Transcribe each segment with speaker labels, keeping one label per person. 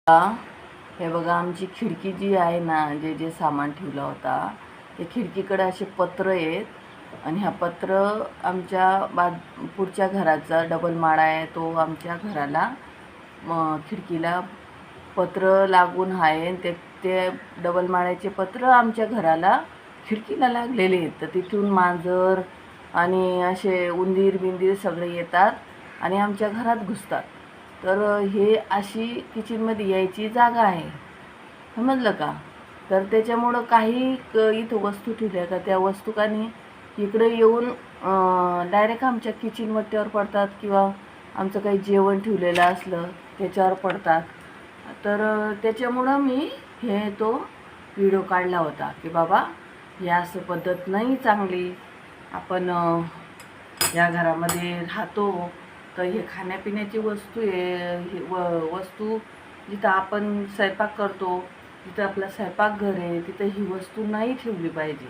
Speaker 1: हे बघा, आमची खिडकी जी आहे ना, जे सामान ठेवलं होता ते खिडकीकडे असे पत्र आहेत आणि ह्या पत्र आमच्या पुढच्या घराचा डबल माळा आहे, तो आमच्या घराला खिडकीला पत्र लागून आहे. ते डबल माळ्याचे पत्र आमच्या घराला खिडकीला लागलेले आहेत. तर तिथून मांजर आणि असे उंदीर बिंदीर सगळे येतात आणि आमच्या घरात घुसतात. तर हे अशी किचनमध्ये यायची जागा आहे, समजलं का? तर त्याच्यामुळं काही इथं वस्तू ठेवल्या का त्या वस्तू का नाही इकडे येऊन डायरेक्ट आमच्या किचन वट्ट्यावर पडतात किंवा आमचं काही जेवण ठेवलेलं असलं त्याच्यावर पडतात. तर त्याच्यामुळं मी तो व्हिडिओ काढला होता की बाबा या असं पद्धत नाही चांगली. आपण या घरामध्ये राहतो तर हे खाण्यापिण्याची वस्तू आहे, ही वस्तू जिथं आपण स्वयंपाक करतो, जिथं आपला स्वयंपाकघर आहे, तिथं ही वस्तू नाही ठेवली पाहिजे.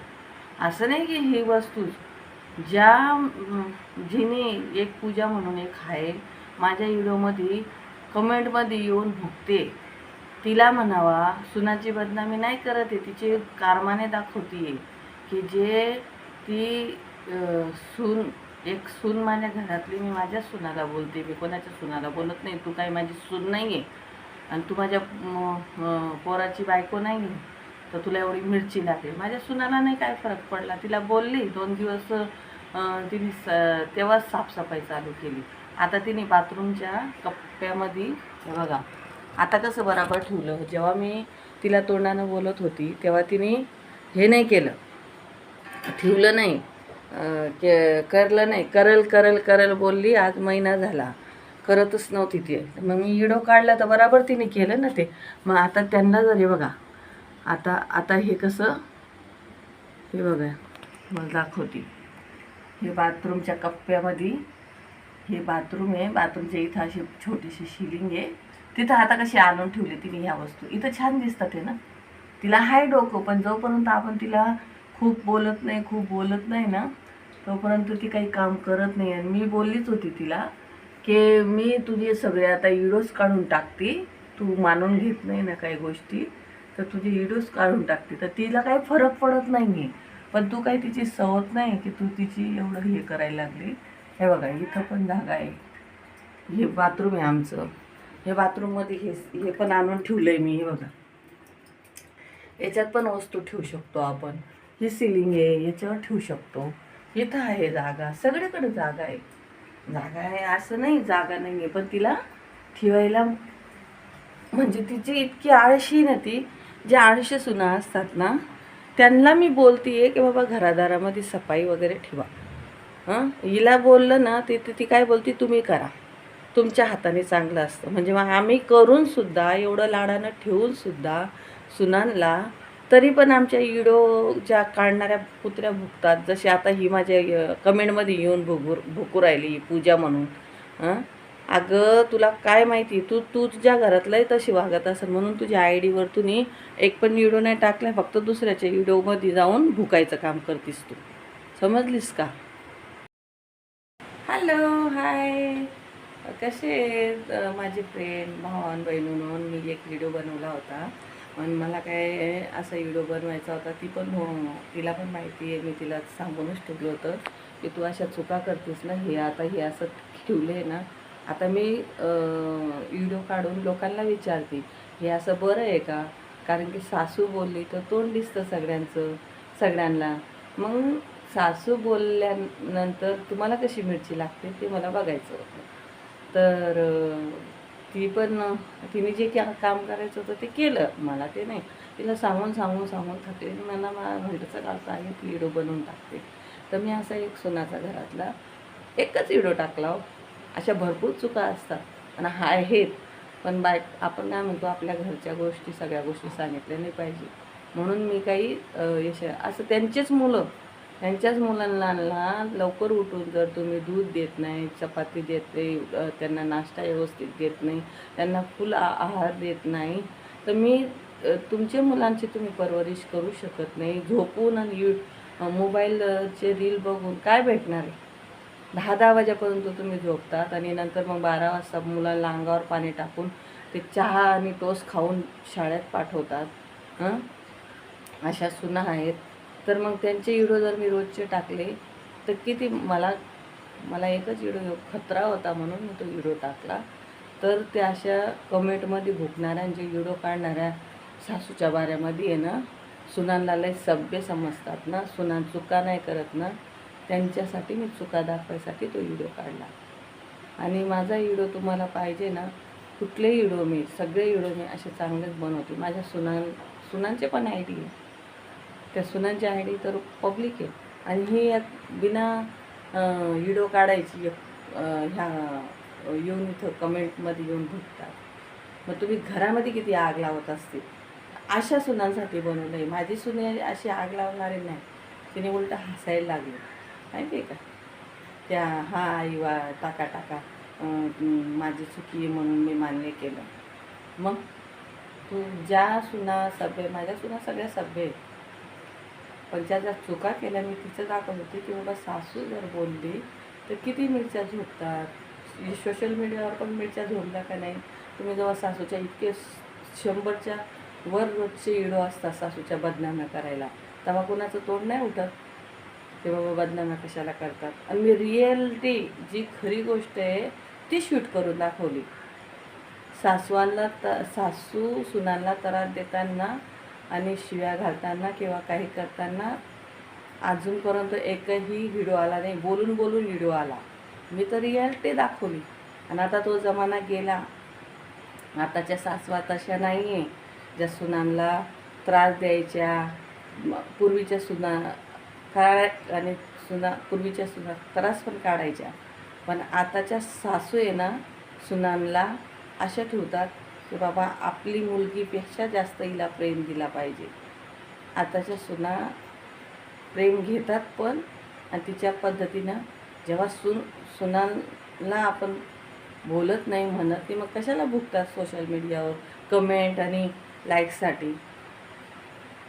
Speaker 1: असं नाही की ही वस्तू जिने एक पूजा म्हणून एक आहे, माझ्या व्हिडिओमध्ये कमेंटमध्ये येऊन भुकते, तिला म्हणावा सुनाची बदनामी नाही करत आहे, तिचे कारमाने दाखवते की जे ती सून माझ्या घरातली, मी माझ्या सुनाला बोलते, मी कोणाच्या सुनाला बोलत नाही. तू काही माझी सून नाही आहे आणि तू माझ्या पोराची बायको नाही आहे, तर तुला एवढी मिरची लागते. माझ्या सुनाला नाही काय फरक पडला, तिला बोलली 2 दिवस तिने तेव्हाच साफसफाई चालू केली. आता तिने बाथरूमच्या कप्प्यामध्ये हे बघा आता कसं बरोबर ठेवलं. जेव्हा मी तिला तोंडानं बोलत होती तेव्हा तिने हे नाही केलं, ठेवलं नाही, करलं नाही. करल बोलली. आज महिना झाला करतच नव्हती ती. मग मी व्हिडिओ काढला तर बरोबर तिने केलं ना ते. मग आता त्यांना जर हे बघा आता हे कसं, हे बघा मला दाखवते. हे बाथरूमच्या कप्प्यामध्ये हे बाथरूम आहे. बाथरूमच्या इथं अशी छोटीशी शिलिंग आहे, तिथं आता कशी आणून ठेवली तिने ह्या वस्तू. इथं छान दिसतात आहे ना, तिला हाय डोकं, पण जोपर्यंत आपण तिला खूप बोलत नाही ना तोपर्यंत ती काही काम करत नाही. आणि मी बोललीच होती तिला की मी तुझे सगळे आता व्हिडिओज काढून टाकते, तू मानून घेत नाही ना काही गोष्टी, तर तुझे व्हिडिओज काढून टाकते. तर तिला काही फरक पडत नाही आहे, पण तू काही तिची सवत नाही की तू तिची एवढं हे करायला लागली. हे बघा इथं पण जागा आहे, हे बाथरूम आहे आमचं. हे बाथरूममध्ये हे पण आणून ठेवलं आहे मी. हे बघा याच्यात पण वस्तू ठेवू शकतो आपण. ही सिलिंग आहे, याच्यावर ठेवू शकतो. इथं आहे जागा, सगळीकडे जागा आहे असं नाही जागा नाही आहे, पण तिला ठेवायला म्हणजे तिची इतकी आळशी ना, ती ज्या आळशी सुना असतात ना त्यांना मी बोलते आहे की बाबा घरादारामध्ये सफाई वगैरे ठेवा. हिला बोललं ना ती काय बोलते, तुम्ही करा, तुमच्या हाताने चांगलं असतं. म्हणजे मग आम्ही करूनसुद्धा एवढं लाडानं ठेवूनसुद्धा सुनांना तरी पण आमच्या व्हिडिओ ज्या काढणाऱ्या कुत्र्या भुकतात. जशी आता ही माझ्या कमेंटमध्ये येऊन भुकू राहिली पूजा म्हणून. अगं तुला काय माहिती, तू तुझ्या घरातलंही तशी वागत असेल म्हणून तुझ्या ID वर तुम्ही एक पण व्हिडिओ नाही टाकला, फक्त दुसऱ्याच्या व्हिडिओमध्ये जाऊन भुकायचं काम करतीस तू, समजलीस का? हॅलो, हाय, कसे माझे फ्रेंड भावान बहिणींनो. मी एक व्हिडिओ बनवला होता आणि मला काय असा व्हिडिओ बनवायचा होता. तिला पण माहिती आहे, मी तिला सांगूनच ठेवलं होतं की तू अशा चुका करतेस ना, हे असं ठेवलं आहे ना. आता मी व्हिडिओ काढून लोकांना विचारते हे असं बरं आहे का? कारण की सासू बोलली तर तोंड दिसतं सगळ्यांना. मग सासू बोलल्यानंतर तुम्हाला कशी मिरची लागते ते मला बघायचं होतं. तर तिने जे काम करायचं होतं ते केलं, मला ते नाही. तिला सांगून थकले. मला घरचं काढता आहे, ती व्हिडिओ बनवून टाकते. तर मी असा एक सुनाचा घरातला एकच व्हिडिओ टाकला. अशा भरपूर चुका असतात आणि आहेत, पण आपण काय म्हणतो, आपल्या घरच्या गोष्टी सगळ्या गोष्टी सांगितल्या नाही पाहिजे. म्हणून मी काही असं त्यांच्याच मुलांना लवकर उठून जर तुम्ही दूध देत नाही, चपाती देत नाही, त्यांना नाश्ता व्यवस्थित देत नाही, त्यांना फुल आहार देत नाही, तर तुमच्या मुलांची तुम्ही परवरिश करू शकत नाही. झोपून आणि मोबाईलचे रील बघून काय भेटणार आहे? 10-10 वाजेपर्यंत तुम्ही झोपतात आणि नंतर मग 12 वाजता मुलांना अंगावर पाणी टाकून ते चहा आणि टोस्ट खाऊन शाळेत पाठवतात. हं, अशा सुना आहेत. तर मग त्यांचे व्हिडिओ जर मी रोजचे टाकले तर किती मला मला एकच व्हिडिओ खतरा होता म्हणून मी तो व्हिडिओ टाकला. तर त्या अशा कमेंटमध्ये भुकणाऱ्यांचे व्हिडिओ काढणाऱ्या सासूच्या बाऱ्यामध्ये आहे ना, सुनांना लय सभ्य समजतात ना, सुना चुका नाही करत ना, त्यांच्यासाठी मी चुका दाखवायसाठी तो व्हिडिओ काढला. आणि माझा व्हिडिओ तुम्हाला पाहिजे ना, कुठलेही व्हिडिओ मी सगळे व्हिडिओ मी असे चांगलेच बनवते. माझ्या सुनांचे पण आय डी आहे. त्या सुनांची आय डी तर पब्लिक आहे. आणि ही एक बिना व्हिडिओ काढायची ह्या येऊन इथं कमेंटमध्ये येऊन भेटतात. मग तुम्ही घरामध्ये किती आग लावत असतील. अशा सुनांसाठी बनवलं आहे. माझी सुने अशी आग लावणारी नाही. तिने उलटं हसायला लागली माहिती आहे का. त्या हा आई वा टाका टाका माझी चुकी आहे म्हणून मी मान्य केलं. मग तू ज्या सुना सभ्य, माझ्या सुना सगळ्या सभ्य आहेत, पण ज्या ज्या चुका केल्या मी तिचं दाखवत होते की बाबा सासू जर बोलली तर किती मिरच्या झोपतात. सोशल मीडियावर पण मिरच्या झोपल्या का नाही. तुम्ही जेव्हा सासूच्या इतके 100च्या वर रोजचे व्हिडिओ असतात सासूच्या बदनाम्या करायला, तेव्हा कोणाचं तोंड नाही उठत ते बाबा बदनाम्या कशाला करतात. आणि मी रिॲलिटी जी खरी गोष्ट आहे ती शूट करून दाखवली. सासू सुनांना त्रास देताना आणि शिव्या घालताना किंवा काही करताना अजूनपर्यंत एकही व्हिडिओ आला नाही. बोलून बोलून व्हिडिओ आला. मी तर रिॲलिटी दाखवली. आणि आता तो जमाना गेला. आताच्या सासवा तशा नाही आहे ज्या सुनांना त्रास द्यायच्या. पूर्वीच्या सुना आणि पूर्वीच्या सुना त्रास पण काढायच्या. पण आताच्या सासू आहे ना, सुनांना अशा ठेवतात की बाबा आपली मुलगीपेक्षा जास्त हिला प्रेम दिला पाहिजे. आताच्या सुना प्रेम घेतात पण, आणि तिच्या पद्धतीनं जेव्हा सुनांना आपण बोलत नाही म्हणत की मग कशाला भुकतात सोशल मीडियावर कमेंट आणि लाईकसाठी.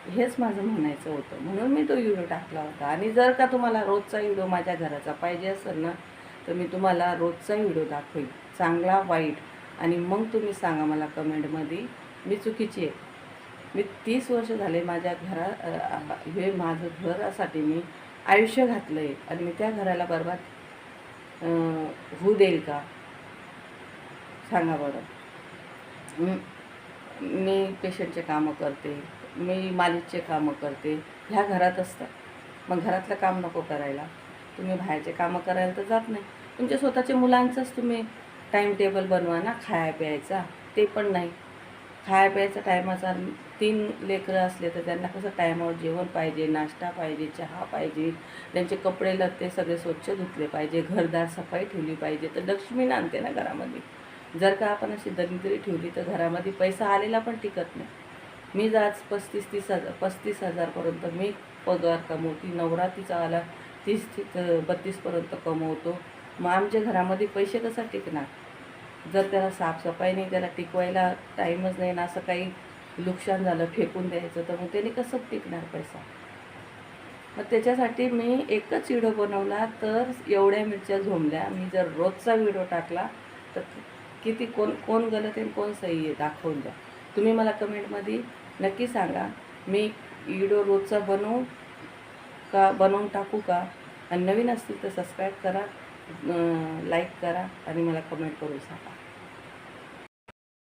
Speaker 1: हेच माझं म्हणायचं होतं, म्हणून मी तो व्हिडिओ टाकला होता. आणि जर का तुम्हाला रोजचा व्हिडिओ माझ्या घराचा पाहिजे असेल ना, तर मी तुम्हाला रोजचा व्हिडिओ दाखवेल, चांगला वाईट. आणि मग तुम्ही सांगा मला कमेंटमध्ये मी चुकीची आहे. मी 30 वर्ष झाले माझ्या हे माझं घरासाठी मी आयुष्य घातलं आहे. आणि मी त्या घराला बरबाद होऊ देईल का सांगा बरं. मी पेशंटचे कामं करते, मी मालिशचे कामं करते, ह्या घरात असतात. मग घरातलं काम नको करायला. तुम्ही बाहेरचे कामं करायला तर जात नाही. तुमच्या स्वतःच्या मुलांचंच तुम्ही टाईम टेबल बनवा ना खाया प्यायचा. ते पण नाही. खाया प्यायचा टायमाचा 3 लेकरं असले तर त्यांना कसं टायमावर जेवण पाहिजे, नाश्ता पाहिजे, चहा पाहिजे, त्यांचे कपडे लत्ते सगळे स्वच्छ धुतले पाहिजे, घरदार सफाई ठेवली पाहिजे. तर लक्ष्मी नांदते ना घरामध्ये. जर का आपण अशी दरिद्री ठेवली तर घरामध्ये पैसा आलेला पण टिकत नाही. मी आज 35,000 मी पगार कमवते. नवरा तिचा आला 30-32पर्यंत कमवतो. मग आमच्या घरामध्ये पैसे कसा टिकणार. जर त्याला साफसफाई नाही, त्याला टिकवायला टाईमच नाही ना, असं काही नुकसान झालं फेकून द्यायचं तर मग त्याने कसं टिकणार पैसा. मग त्याच्यासाठी मी एकच व्हिडिओ बनवला तर एवढ्या मिरच्या झोंबल्या. मी जर रोजचा व्हिडिओ टाकला तर किती कोण गलत आहे कोण सही आहे दाखवून द्या. तुम्ही मला कमेंटमध्ये नक्की सांगा. मी व्हिडिओ रोजचा बनवून टाकू का. आणि नवीन असतील तर सबस्क्राईब करा, लाईक करा आणि मला कमेंट करून सांगा.